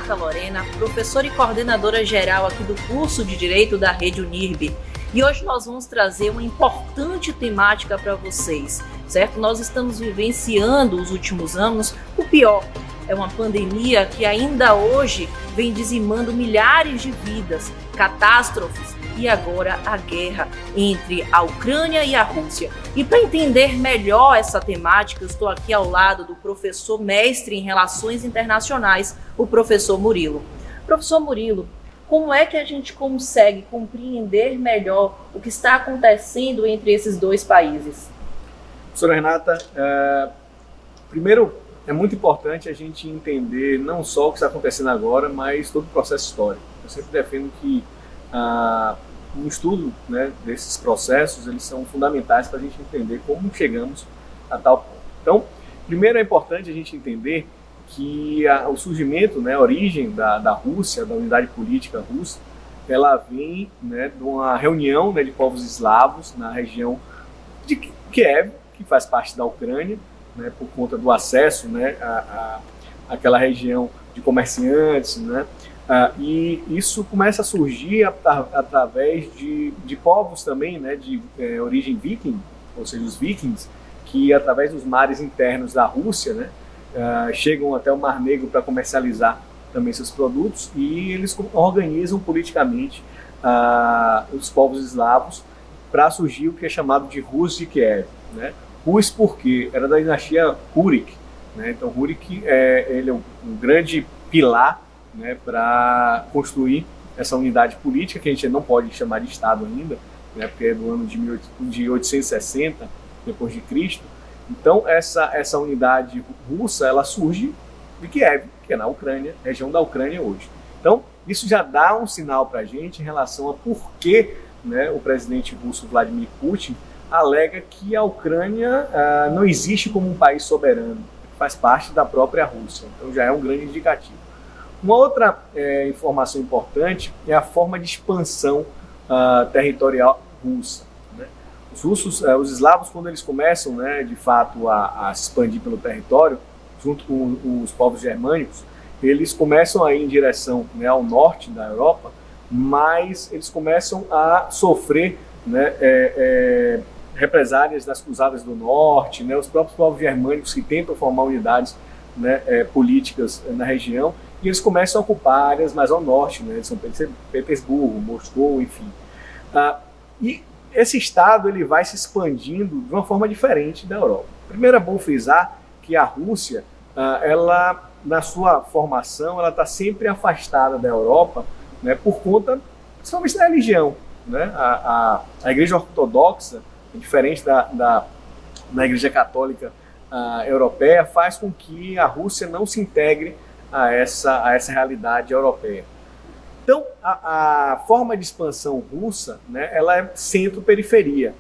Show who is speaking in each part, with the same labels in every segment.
Speaker 1: Renata Lorena, professora e coordenadora geral aqui do curso de Direito da Rede Unirb. E hoje nós vamos trazer uma importante temática para vocês, certo? Nós estamos vivenciando os últimos anos o pior. É uma pandemia que ainda hoje vem dizimando milhares de vidas, catástrofes e agora a guerra entre a Ucrânia e a Rússia. E para entender melhor essa temática, eu estou aqui ao lado do professor mestre em Relações Internacionais, o professor Murilo. Professor Murilo, como é que a gente consegue compreender melhor o que está acontecendo entre esses dois países?
Speaker 2: Professora Renata, primeiro é muito importante a gente entender não só o que está acontecendo agora, mas todo o processo histórico. Eu sempre defendo que um estudo, né, desses processos, eles são fundamentais para a gente entender como chegamos a tal ponto. Então, primeiro é importante a gente entender que o surgimento, né, a origem da Rússia, da unidade política russa, ela vem, né, de uma reunião, né, de povos eslavos na região de Kiev, que faz parte da Ucrânia, né, por conta do acesso, né, àquela região de comerciantes, né, e isso começa a surgir através de povos também, né, de origem viking, ou seja, os vikings, que através dos mares internos da Rússia, né, chegam até o Mar Negro para comercializar também seus produtos, e eles organizam politicamente os povos eslavos para surgir o que é chamado de Rus de Kiev, né? Rus porque era da dinastia Rurik, né? Então Rurik ele é um grande pilar, né, para construir essa unidade política, que a gente não pode chamar de Estado ainda, né, porque é do ano de 860 depois de Cristo. Então essa unidade russa, ela surge de Kiev, que é na Ucrânia, região da Ucrânia hoje. Então isso já dá um sinal para a gente em relação a por que, né, o presidente russo Vladimir Putin alega que a Ucrânia não existe como um país soberano, faz parte da própria Rússia. Então já é um grande indicativo. Uma outra informação importante é a forma de expansão territorial russa, né? Os russos, os eslavos, quando eles começam, né, de fato a se expandir pelo território, junto com os povos germânicos, eles começam a ir em direção, né, ao norte da Europa, mas eles começam a sofrer, né, represálias das Cruzadas do Norte, né, os próprios povos germânicos que tentam formar unidades, né, políticas na região, e eles começam a ocupar áreas mais ao norte, né, de São Petersburgo, Moscou, enfim. E esse estado ele vai se expandindo de uma forma diferente da Europa. Primeiro é bom frisar que a Rússia, ela, na sua formação, ela está sempre afastada da Europa, né, por conta, principalmente da religião, né? A Igreja Ortodoxa, diferente da Igreja Católica europeia, faz com que a Rússia não se integre a essa realidade europeia. Então, a forma de expansão russa, né, ela é centro-periferia,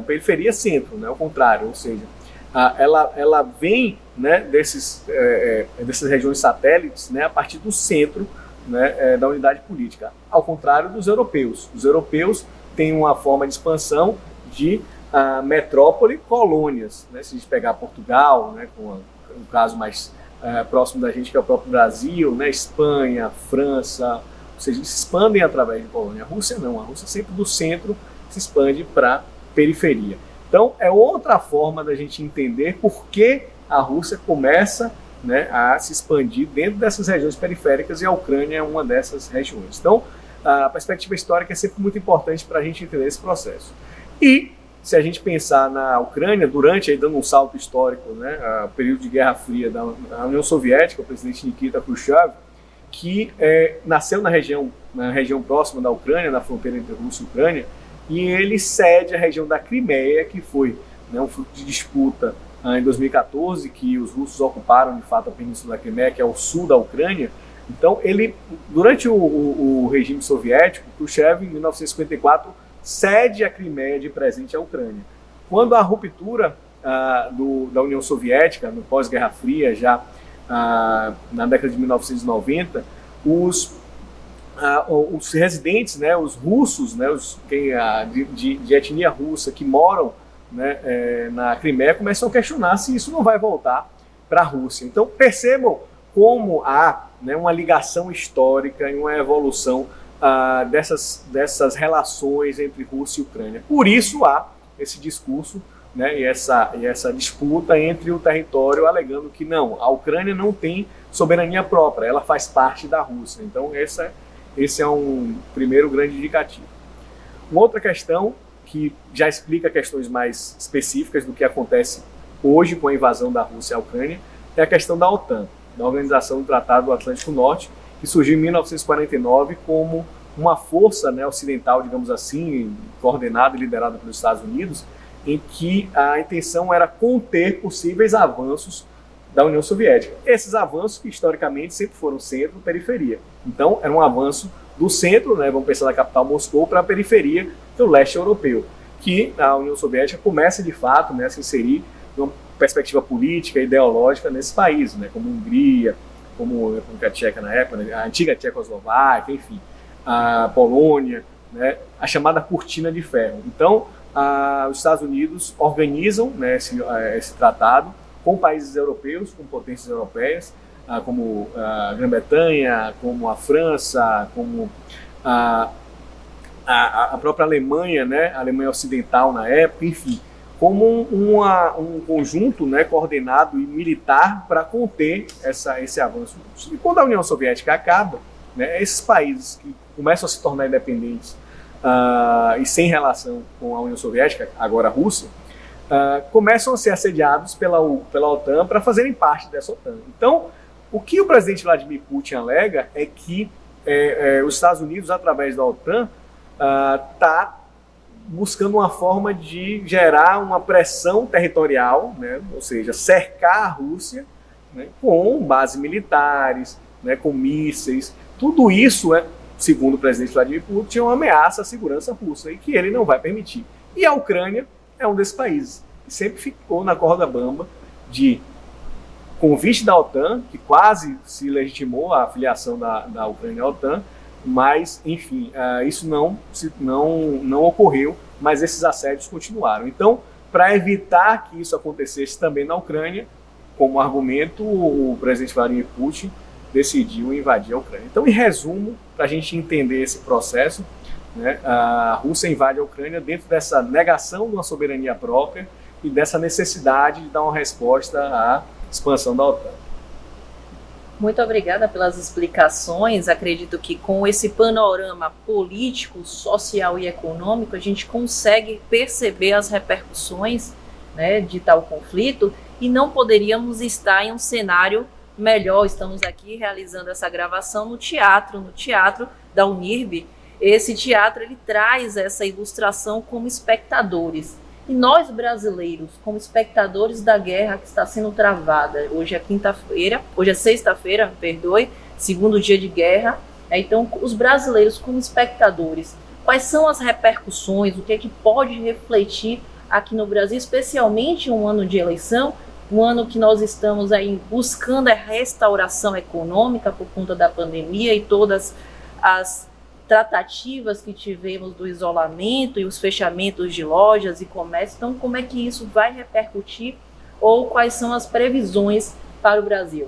Speaker 2: periferia-centro, né, ao contrário, ou seja, ela vem, né, dessas regiões satélites, né, a partir do centro, né, da unidade política, ao contrário dos europeus. Os europeus têm uma forma de expansão de metrópole colônias, né, se a gente pegar Portugal, né, com um caso mais próximo da gente, que é o próprio Brasil, né, Espanha, França, ou seja, eles se expandem através de colônia. A Rússia não, a Rússia sempre do centro se expande para a periferia. Então é outra forma da gente entender por que a Rússia começa, né, a se expandir dentro dessas regiões periféricas, e a Ucrânia é uma dessas regiões. Então a perspectiva histórica é sempre muito importante para a gente entender esse processo. E se a gente pensar na Ucrânia, durante, aí dando um salto histórico, né, o período de Guerra Fria da União Soviética, o presidente Nikita Khrushchev, que nasceu na região próxima da Ucrânia, na fronteira entre Rússia e Ucrânia, e ele cede a região da Crimeia, que foi, né, um fruto de disputa em 2014, que os russos ocuparam de fato a Península da Crimeia, que é o sul da Ucrânia. Então, ele, durante o regime soviético, Khrushchev, em 1954, cede a Crimeia de presente à Ucrânia. Quando a ruptura da União Soviética, no pós-Guerra Fria, já na década de 1990, os residentes, né, os russos, né, de etnia russa que moram, né, na Crimeia, começam a questionar se isso não vai voltar para a Rússia. Então percebam como há, né, uma ligação histórica e uma evolução dessas relações entre Rússia e Ucrânia. Por isso há esse discurso, né, e essa disputa entre o território, alegando que não, a Ucrânia não tem soberania própria, ela faz parte da Rússia. Então esse é um primeiro grande indicativo. Uma outra questão que já explica questões mais específicas do que acontece hoje com a invasão da Rússia à Ucrânia é a questão da OTAN, da Organização do Tratado do Atlântico Norte, que surgiu em 1949 como uma força, né, ocidental, digamos assim, coordenada e liderada pelos Estados Unidos, em que a intenção era conter possíveis avanços da União Soviética. Esses avanços que historicamente sempre foram centro e periferia. Então era um avanço do centro, né, vamos pensar da capital Moscou, para a periferia do leste europeu, que a União Soviética começa de fato, né, a se inserir numa perspectiva política e ideológica nesses países, né, como Hungria, como a República Tcheca na época, né, a antiga Tchecoslováquia, enfim, a Polônia, né, a chamada Cortina de Ferro. Então, os Estados Unidos organizam, né, esse tratado com países europeus, com potências europeias, como a Grã-Bretanha, como a França, como a própria Alemanha, né, a Alemanha Ocidental na época, enfim, como um conjunto, né, coordenado e militar para conter esse avanço. E quando a União Soviética acaba, né, esses países que começam a se tornar independentes e sem relação com a União Soviética, agora a Rússia, começam a ser assediados pela OTAN para fazerem parte dessa OTAN. Então, o que o presidente Vladimir Putin alega é que os Estados Unidos, através da OTAN, está buscando uma forma de gerar uma pressão territorial, né, ou seja, cercar a Rússia, né, com bases militares, né, com mísseis. Tudo isso, segundo o presidente Vladimir Putin, é uma ameaça à segurança russa e que ele não vai permitir. E a Ucrânia é um desses países que sempre ficou na corda bamba de convite da OTAN, que quase se legitimou a afiliação da Ucrânia à OTAN, mas, enfim, isso não ocorreu, mas esses assédios continuaram. Então, para evitar que isso acontecesse também na Ucrânia, como argumento, o presidente Vladimir Putin decidiu invadir a Ucrânia. Então, em resumo, para a gente entender esse processo, né, a Rússia invade a Ucrânia dentro dessa negação de uma soberania própria e dessa necessidade de dar uma resposta à expansão da OTAN.
Speaker 1: Muito obrigada pelas explicações. Acredito que com esse panorama político, social e econômico, a gente consegue perceber as repercussões, né, de tal conflito, e não poderíamos estar em um cenário melhor. Estamos aqui realizando essa gravação no teatro da Unirb. Esse teatro, ele traz essa ilustração como espectadores. E nós, brasileiros, como espectadores da guerra que está sendo travada, hoje é sexta-feira, segundo dia de guerra, então os brasileiros como espectadores, quais são as repercussões, o que é que pode refletir aqui no Brasil, especialmente em um ano de eleição, um ano que nós estamos aí buscando a restauração econômica por conta da pandemia e todas as tratativas que tivemos do isolamento e os fechamentos de lojas e comércio. Então, como é que isso vai repercutir ou quais são as previsões para o Brasil?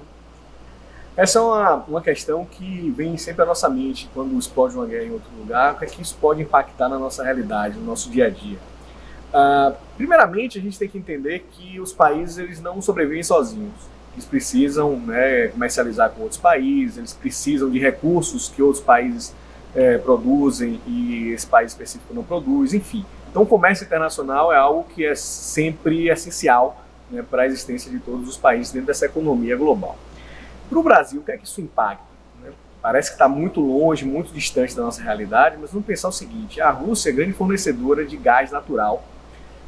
Speaker 2: Essa é uma questão que vem sempre à nossa mente quando explode uma guerra em outro lugar, o que é que isso pode impactar na nossa realidade, no nosso dia a dia. Primeiramente, a gente tem que entender que os países eles não sobrevivem sozinhos. Eles precisam, né, comercializar com outros países, eles precisam de recursos que outros países produzem e esse país específico não produz, enfim. Então o comércio internacional é algo que é sempre essencial, né, para a existência de todos os países dentro dessa economia global. Para o Brasil, o que é que isso impacta? Né? Parece que está muito longe, muito distante da nossa realidade, mas vamos pensar o seguinte: a Rússia é grande fornecedora de gás natural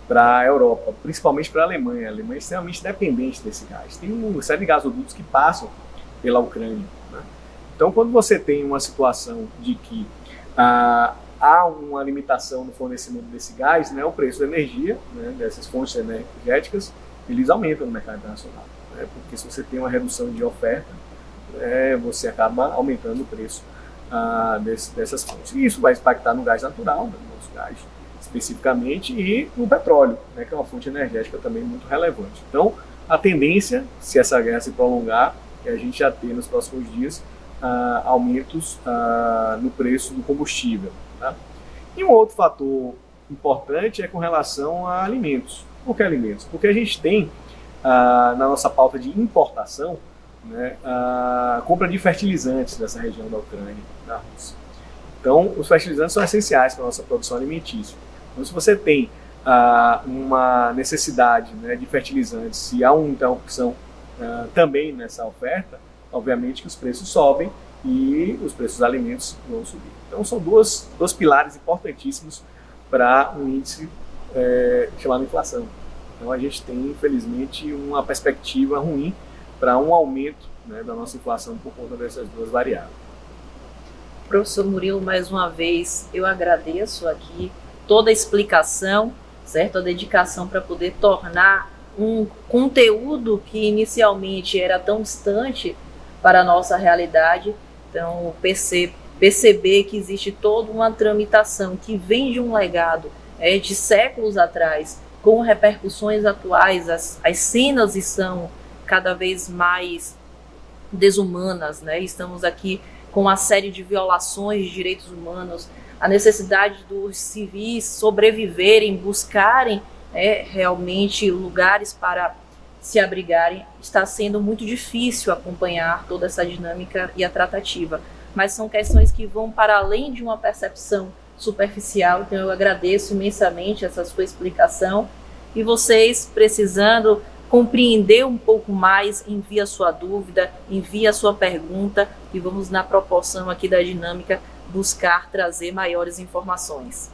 Speaker 2: para a Europa, principalmente para a Alemanha. A Alemanha é extremamente dependente desse gás. Tem uma série de gasodutos que passam pela Ucrânia. Né? Então, quando você tem uma situação de que há uma limitação no fornecimento desse gás, né, o preço da energia, né, dessas fontes energéticas, eles aumentam no mercado internacional. Né, porque se você tem uma redução de oferta, você acaba aumentando o preço dessas fontes. E isso vai impactar no gás natural, né, no nosso gás especificamente, e no petróleo, né, que é uma fonte energética também muito relevante. Então, a tendência, se essa guerra se prolongar, que a gente já tem nos próximos dias, aumentos no preço do combustível. Tá? E um outro fator importante é com relação a alimentos. Por que alimentos? Porque a gente tem na nossa pauta de importação, né, a compra de fertilizantes dessa região da Ucrânia, da Rússia. Então, os fertilizantes são essenciais para a nossa produção alimentícia. Então, se você tem uma necessidade, né, de fertilizantes e há uma interrupção também nessa oferta, obviamente que os preços sobem e os preços dos alimentos vão subir. Então, são dois pilares importantíssimos para um índice chamado inflação. Então, a gente tem, infelizmente, uma perspectiva ruim para um aumento, né, da nossa inflação por conta dessas duas variáveis.
Speaker 1: Professor Murilo, mais uma vez, eu agradeço aqui toda a explicação, certo? A dedicação para poder tornar um conteúdo que inicialmente era tão distante para a nossa realidade. Então, perceber que existe toda uma tramitação que vem de um legado de séculos atrás, com repercussões atuais, as cenas são cada vez mais desumanas, né? Estamos aqui com uma série de violações de direitos humanos, a necessidade dos civis sobreviverem, buscarem realmente lugares para se abrigarem. Está sendo muito difícil acompanhar toda essa dinâmica e a tratativa, mas são questões que vão para além de uma percepção superficial. Então eu agradeço imensamente essa sua explicação, e vocês precisando compreender um pouco mais, envie a sua dúvida, envie a sua pergunta, e vamos, na proporção aqui da dinâmica, buscar trazer maiores informações.